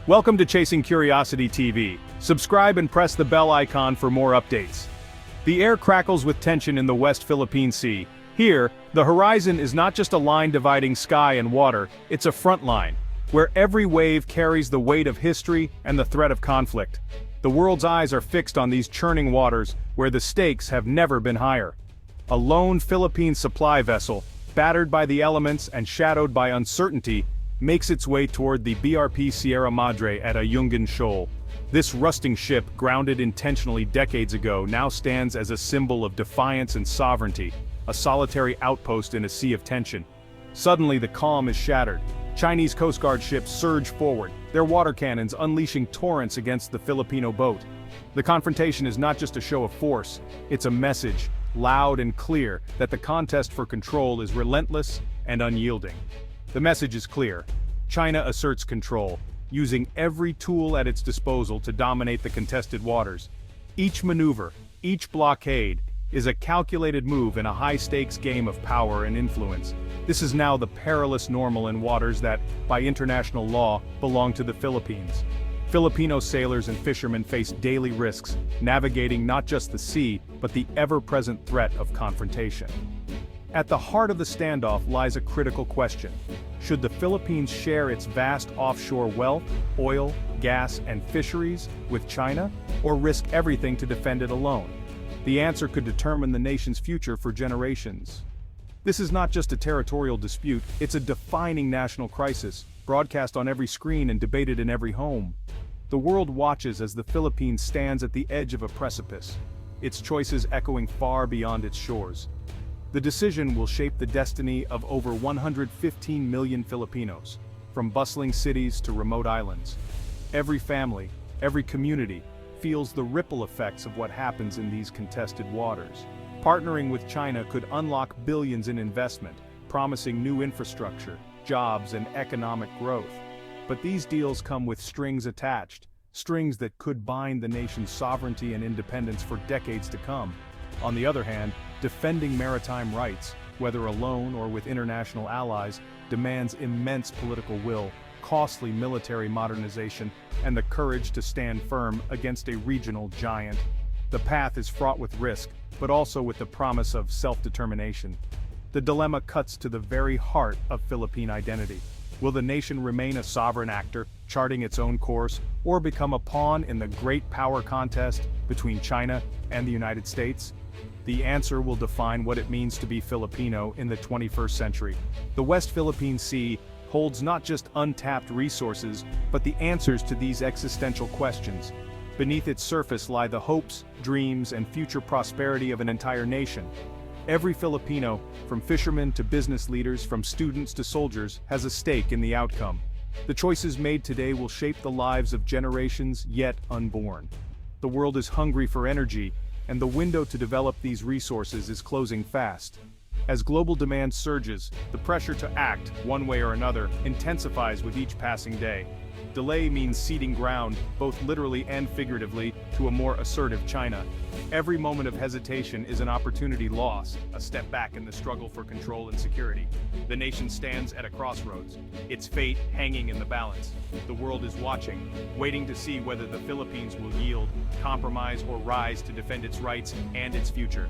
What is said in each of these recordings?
Welcome to Chasing Curiosity TV. Subscribe and press the bell icon for more updates. The air crackles with tension in the West Philippine Sea. Here, the horizon is not just a line dividing sky and water, it's a front line, where every wave carries the weight of history and the threat of conflict. The world's eyes are fixed on these churning waters, where the stakes have never been higher. A lone Philippine supply vessel, battered by the elements and shadowed by uncertainty, makes its way toward the BRP Sierra Madre at Ayungin Shoal. This rusting ship, grounded intentionally decades ago, now stands as a symbol of defiance and sovereignty, a solitary outpost in a sea of tension. Suddenly the calm is shattered. Chinese Coast Guard ships surge forward, their water cannons unleashing torrents against the Filipino boat. The confrontation is not just a show of force, it's a message, loud and clear, that the contest for control is relentless and unyielding. The message is clear. China asserts control, using every tool at its disposal to dominate the contested waters. Each maneuver, each blockade, is a calculated move in a high-stakes game of power and influence. This is now the perilous normal in waters that, by international law, belong to the Philippines. Filipino sailors and fishermen face daily risks, navigating not just the sea, but the ever-present threat of confrontation. At the heart of the standoff lies a critical question. Should the Philippines share its vast offshore wealth, oil, gas, and fisheries with China, or risk everything to defend it alone? The answer could determine the nation's future for generations. This is not just a territorial dispute, it's a defining national crisis, broadcast on every screen and debated in every home. The world watches as the Philippines stands at the edge of a precipice, its choices echoing far beyond its shores. The decision will shape the destiny of over 115 million Filipinos, from bustling cities to remote islands. Every family, every community, feels the ripple effects of what happens in these contested waters. Partnering with China could unlock billions in investment, promising new infrastructure, jobs, and economic growth. But these deals come with strings attached, strings that could bind the nation's sovereignty and independence for decades to come. On the other hand, defending maritime rights, whether alone or with international allies, demands immense political will, costly military modernization, and the courage to stand firm against a regional giant. The path is fraught with risk, but also with the promise of self-determination. The dilemma cuts to the very heart of Philippine identity. Will the nation remain a sovereign actor, charting its own course, or become a pawn in the great power contest between China and the United States? The answer will define what it means to be Filipino in the 21st century. The West Philippine Sea holds not just untapped resources, but the answers to these existential questions. Beneath its surface lie the hopes, dreams, and future prosperity of an entire nation. Every Filipino, from fishermen to business leaders, from students to soldiers, has a stake in the outcome. The choices made today will shape the lives of generations yet unborn. The world is hungry for energy, and the window to develop these resources is closing fast. As global demand surges, the pressure to act, one way or another, intensifies with each passing day. Delay means ceding ground, both literally and figuratively, to a more assertive China. Every moment of hesitation is an opportunity lost, a step back in the struggle for control and security. The nation stands at a crossroads, its fate hanging in the balance. The world is watching, waiting to see whether the Philippines will yield, compromise, or rise to defend its rights and its future.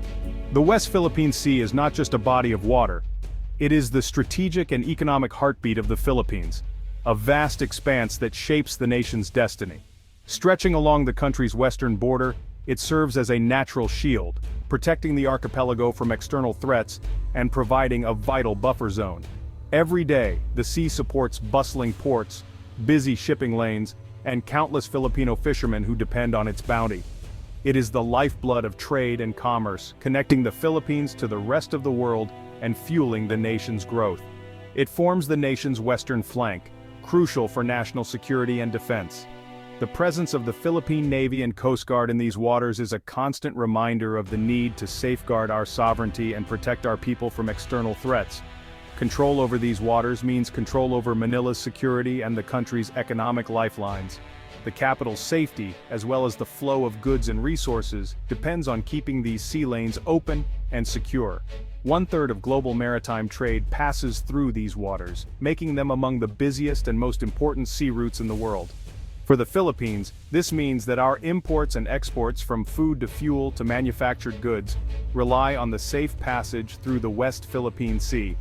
The West Philippine Sea is not just a body of water. It is the strategic and economic heartbeat of the Philippines, a vast expanse that shapes the nation's destiny. Stretching along the country's western border, it serves as a natural shield, protecting the archipelago from external threats and providing a vital buffer zone. Every day, the sea supports bustling ports, busy shipping lanes, and countless Filipino fishermen who depend on its bounty. It is the lifeblood of trade and commerce, connecting the Philippines to the rest of the world and fueling the nation's growth. It forms the nation's western flank, crucial for national security and defense. The presence of the Philippine Navy and Coast Guard in these waters is a constant reminder of the need to safeguard our sovereignty and protect our people from external threats. Control over these waters means control over Manila's security and the country's economic lifelines. The capital's safety, as well as the flow of goods and resources, depends on keeping these sea lanes open and secure. 1/3 of global maritime trade passes through these waters, making them among the busiest and most important sea routes in the world. For the Philippines, this means that our imports and exports from food to fuel to manufactured goods rely on the safe passage through the West Philippine Sea.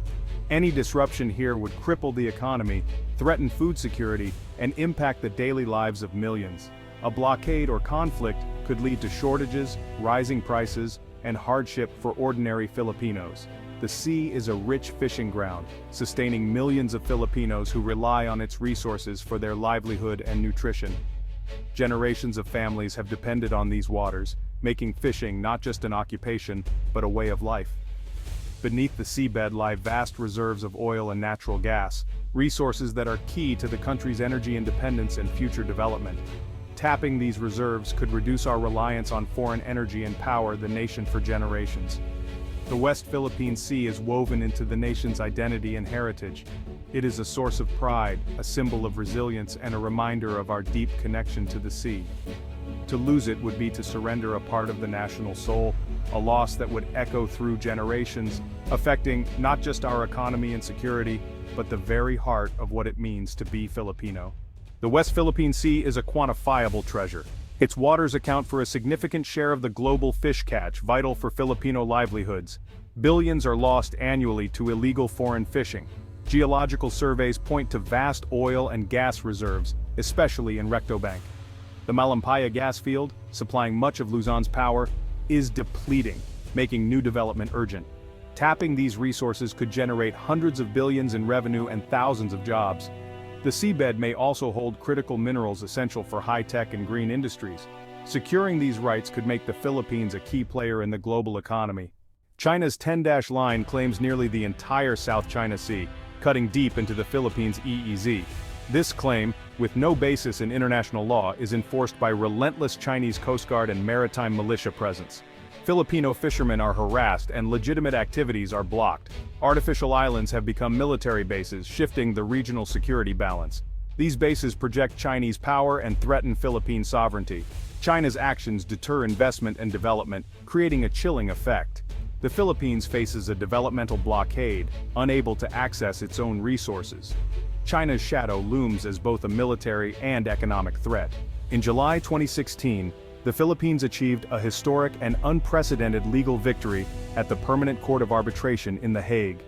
Any disruption here would cripple the economy, threaten food security, and impact the daily lives of millions. A blockade or conflict could lead to shortages, rising prices, and hardship for ordinary Filipinos. The sea is a rich fishing ground, sustaining millions of Filipinos who rely on its resources for their livelihood and nutrition. Generations of families have depended on these waters, making fishing not just an occupation, but a way of life. Beneath the seabed lie vast reserves of oil and natural gas, resources that are key to the country's energy independence and future development. Tapping these reserves could reduce our reliance on foreign energy and power the nation for generations. The West Philippine Sea is woven into the nation's identity and heritage. It is a source of pride, a symbol of resilience, and a reminder of our deep connection to the sea. To lose it would be to surrender a part of the national soul, a loss that would echo through generations, affecting not just our economy and security, but the very heart of what it means to be Filipino. The West Philippine Sea is a quantifiable treasure. Its waters account for a significant share of the global fish catch, vital for Filipino livelihoods. Billions are lost annually to illegal foreign fishing. Geological surveys point to vast oil and gas reserves, especially in Recto Bank. The Malampaya gas field, supplying much of Luzon's power, is depleting, making new development urgent. Tapping these resources could generate hundreds of billions in revenue and thousands of jobs. The seabed may also hold critical minerals essential for high-tech and green industries. Securing these rights could make the Philippines a key player in the global economy. China's 10-dash line claims nearly the entire South China Sea, cutting deep into the Philippines' EEZ. This claim, with no basis in international law, is enforced by relentless Chinese Coast Guard and maritime militia presence. Filipino fishermen are harassed and legitimate activities are blocked. Artificial islands have become military bases, shifting the regional security balance. These bases project Chinese power and threaten Philippine sovereignty. China's actions deter investment and development, creating a chilling effect. The Philippines faces a developmental blockade, unable to access its own resources. China's shadow looms as both a military and economic threat. In July 2016, the Philippines achieved a historic and unprecedented legal victory at the Permanent Court of Arbitration in The Hague.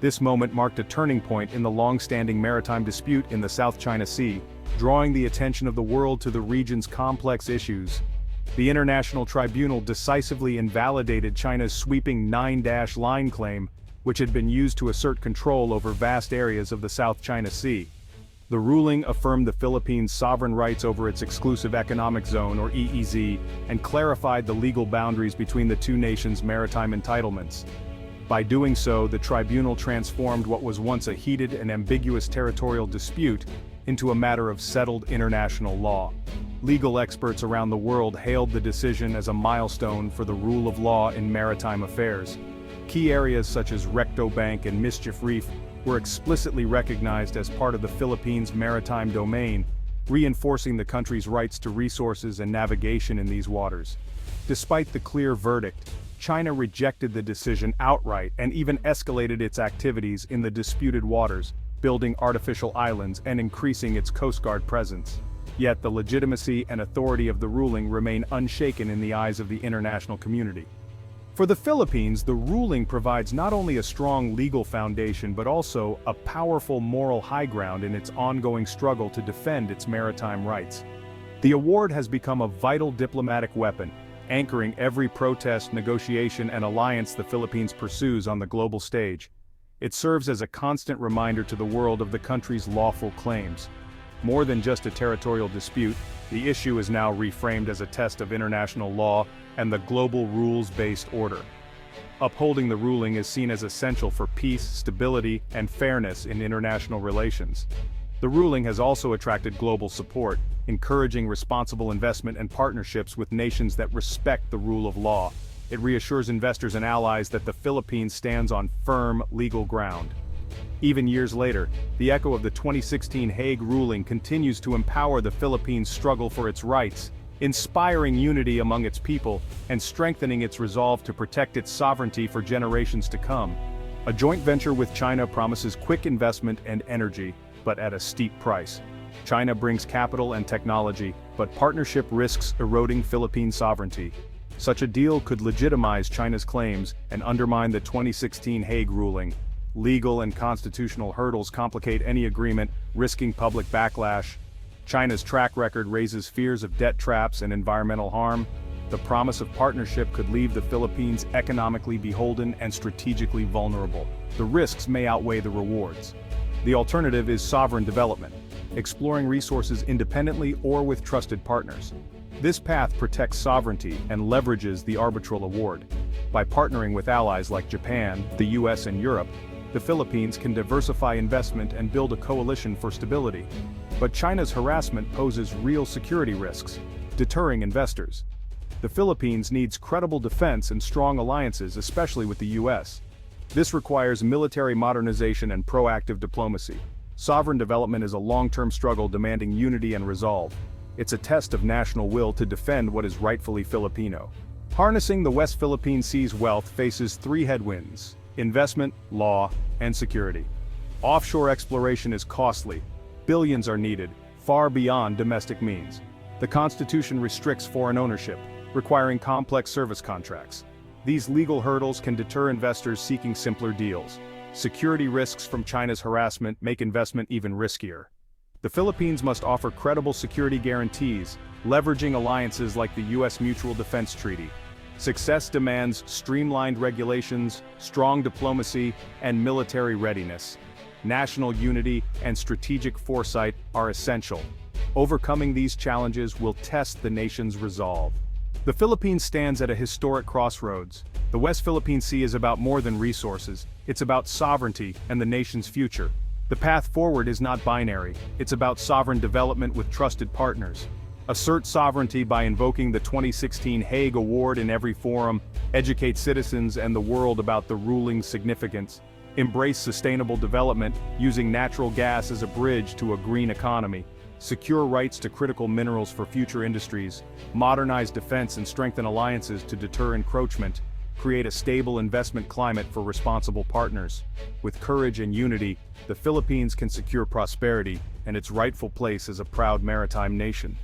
This moment marked a turning point in the long-standing maritime dispute in the South China Sea, drawing the attention of the world to the region's complex issues. The International Tribunal decisively invalidated China's sweeping 9-dash line claim, which had been used to assert control over vast areas of the South China Sea. The ruling affirmed the Philippines' sovereign rights over its exclusive economic zone, or EEZ, and clarified the legal boundaries between the two nations' maritime entitlements. By doing so, the tribunal transformed what was once a heated and ambiguous territorial dispute into a matter of settled international law. Legal experts around the world hailed the decision as a milestone for the rule of law in maritime affairs. Key areas such as Recto Bank and Mischief Reef were explicitly recognized as part of the Philippines' maritime domain, reinforcing the country's rights to resources and navigation in these waters. Despite the clear verdict, China rejected the decision outright and even escalated its activities in the disputed waters, building artificial islands and increasing its Coast Guard presence. Yet the legitimacy and authority of the ruling remain unshaken in the eyes of the international community. For the Philippines, the ruling provides not only a strong legal foundation but also a powerful moral high ground in its ongoing struggle to defend its maritime rights. The award has become a vital diplomatic weapon, anchoring every protest, negotiation, and alliance the Philippines pursues on the global stage. It serves as a constant reminder to the world of the country's lawful claims. More than just a territorial dispute, the issue is now reframed as a test of international law and the global rules-based order. Upholding the ruling is seen as essential for peace, stability, and fairness in international relations. The ruling has also attracted global support, encouraging responsible investment and partnerships with nations that respect the rule of law. It reassures investors and allies that the Philippines stands on firm legal ground. Even years later, the echo of the 2016 Hague ruling continues to empower the Philippines' struggle for its rights, inspiring unity among its people and strengthening its resolve to protect its sovereignty for generations to come. A joint venture with China promises quick investment and energy, but at a steep price. China brings capital and technology, but partnership risks eroding Philippine sovereignty. Such a deal could legitimize China's claims and undermine the 2016 Hague ruling. Legal and constitutional hurdles complicate any agreement, risking public backlash. China's track record raises fears of debt traps and environmental harm. The promise of partnership could leave the Philippines economically beholden and strategically vulnerable. The risks may outweigh the rewards. The alternative is sovereign development, exploring resources independently or with trusted partners. This path protects sovereignty and leverages the arbitral award. By partnering with allies like Japan, the US and Europe, the Philippines can diversify investment and build a coalition for stability. But China's harassment poses real security risks, deterring investors. The Philippines needs credible defense and strong alliances, especially with the US. This requires military modernization and proactive diplomacy. Sovereign development is a long-term struggle demanding unity and resolve. It's a test of national will to defend what is rightfully Filipino. Harnessing the West Philippine Sea's wealth faces three headwinds: investment, law, and security. Offshore exploration is costly. Billions are needed, far beyond domestic means. The Constitution restricts foreign ownership, requiring complex service contracts. These legal hurdles can deter investors seeking simpler deals. Security risks from China's harassment make investment even riskier. The Philippines must offer credible security guarantees, leveraging alliances like the U.S. Mutual Defense Treaty. Success demands streamlined regulations, strong diplomacy, and military readiness. National unity and strategic foresight are essential. Overcoming these challenges will test the nation's resolve. The Philippines stands at a historic crossroads. The West Philippine Sea is about more than resources, it's about sovereignty and the nation's future. The path forward is not binary, it's about sovereign development with trusted partners. Assert sovereignty by invoking the 2016 Hague Award in every forum, educate citizens and the world about the ruling's significance. Embrace sustainable development, using natural gas as a bridge to a green economy. Secure rights to critical minerals for future industries. Modernize defense and strengthen alliances to deter encroachment. Create a stable investment climate for responsible partners. With courage and unity, the Philippines can secure prosperity and its rightful place as a proud maritime nation.